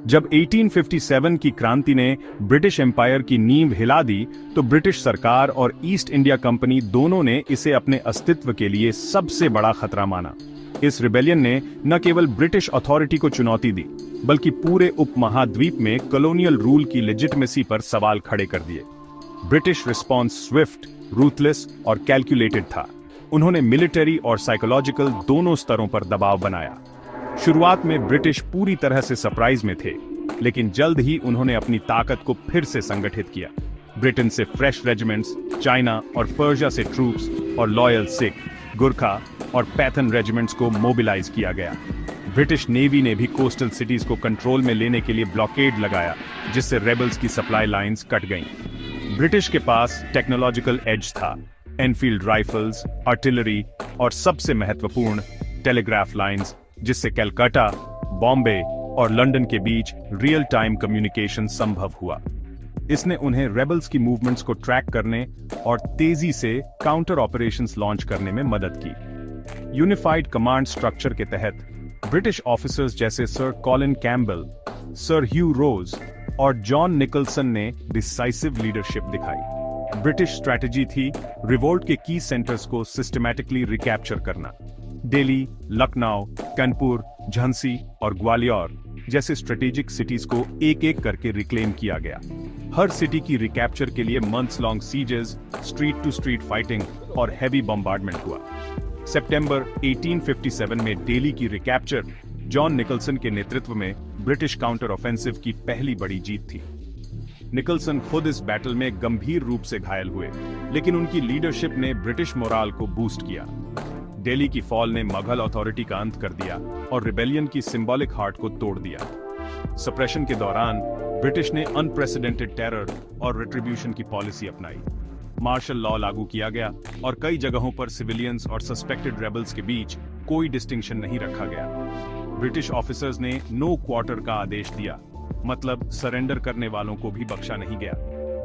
जब 1857 की क्रांति ने ब्रिटिश एम्पायर की नींव हिला दी, तो ब्रिटिश सरकार और ईस्ट इंडिया कंपनी दोनों ने इसे अपने अस्तित्व के लिए सबसे बड़ा खतरा माना। इस रिबेलियन ने न केवल ब्रिटिश अथॉरिटी को चुनौती दी, बल्कि पूरे उपमहाद्वीप में कॉलोनियल रूल की लेजिटिमेसी पर सवाल खड़े कर दिए। ब्रिटिश रिस्पॉन्स स्विफ्ट, रूथलेस और कैलकुलेटेड था। उन्होंने मिलिट्री और साइकोलॉजिकल दोनों स्तरों पर दबाव बनाया। शुरुआत में ब्रिटिश पूरी तरह से सरप्राइज में थे, लेकिन जल्द ही उन्होंने अपनी ताकत को फिर से संगठित किया। ब्रिटेन से फ्रेश रेजिमेंट्स, चाइना और पर्शिया से ट्रूप्स और लॉयल सिख, गुरखा और पैथन रेजिमेंट्स को मोबिलाइज किया गया। ब्रिटिश नेवी ने भी कोस्टल सिटीज को कंट्रोल में लेने के लिए ब्लॉकेड लगाया, जिससे रेबल्स की सप्लाई लाइंस कट गईं। ब्रिटिश के पास टेक्नोलॉजिकल एज था। एनफील्ड राइफल्स, आर्टिलरी और सबसे महत्वपूर्ण टेलीग्राफ लाइंस, जिससे कलकत्ता, बॉम्बे और लंदन के बीच रियल टाइम कम्युनिकेशन संभव हुआ। इसने उन्हें रेबल्स की मूवमेंट्स को ट्रैक करने और तेजी से काउंटर ऑपरेशंस लॉन्च करने में मदद की। यूनिफाइड कमांड स्ट्रक्चर के तहत ब्रिटिश ऑफिसर्स जैसे सर कॉलिन कैम्बल, सर ह्यू रोज और जॉन निकलसन ने डिसाइसिव लीडरशिप दिखाई। ब्रिटिश स्ट्रैटेजी थी रिवोल्ट के की सेंटर्स को सिस्टमैटिकली रिकैप्चर करना। दिल्ली, लखनऊ, कानपुर, झांसी और ग्वालियर जैसे स्ट्रेटेजिक सिटीज को एक एक करके रिक्लेम किया गया। हर सिटी की रिकैप्चर के लिए months long sieges, street to street fighting और हैवी बम्बार्डमेंट हुआ। सितंबर 1857 में दिल्ली की रिकैप्चर जॉन निकलसन के नेतृत्व में ब्रिटिश काउंटर ऑफेंसिव की पहली बड़ी जीत थी। निकलसन खुद इस बैटल में गंभीर रूप से घायल हुए, लेकिन उनकी लीडरशिप ने ब्रिटिश मोराल को बूस्ट किया। दिल्ली की फॉल ने मुगल अथॉरिटी का अंत कर दिया और रिबेलियन की सिंबॉलिक हार्ट को तोड़ दिया। सप्रेशन के दौरान ब्रिटिश ने अनप्रेसिडेंटेड टेरर और रिट्रीब्यूशन की पॉलिसी अपनाई। मार्शल लॉ लागू किया गया और कई जगहों पर सिविलियंस और सस्पेक्टेड रेबल्स के बीच कोई डिस्टिंक्शन नहीं रखा गया। ब्रिटिश ऑफिसर्स ने नो क्वार्टर का आदेश दिया, मतलब सरेंडर करने वालों को भी बख्शा नहीं गया।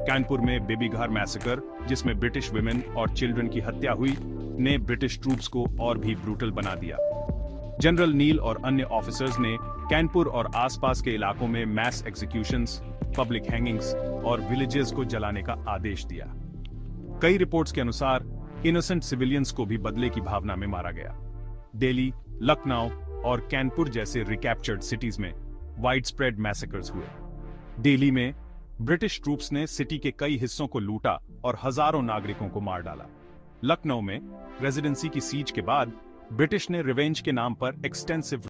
कानपुर में बेबीघर मैसेकर, जिसमें ब्रिटिश विमेन और चिल्ड्रन की हत्या हुई, ने ब्रिटिश ट्रूप्स को और भी ब्रूटल बना दिया। जनरल नील और अन्य ऑफिसर्स ने कानपुर और आसपास के इलाकों में मैस एग्जीक्यूशंस, पब्लिक हैंगिंग्स और विलेजेस को जलाने का आदेश दिया। कई रिपोर्ट्स के अनुसार इनोसेंट सिविलियंस को भी बदले की भावना में मारा गया। दिल्ली, लखनऊ और कानपुर जैसे रिकैप्चर्ड सिटीज में वाइड स्प्रेड मैसेकर्स हुए। दिल्ली में ब्रिटिश ट्रूप्स ने सिटी के कई हिस्सों को लूटा और हजारों नागरिकों को मार डाला। लखनऊ में रेजिडेंसी की सीज के बाद ब्रिटिश ने रिवेंज के नाम पर एक्सटेंसिव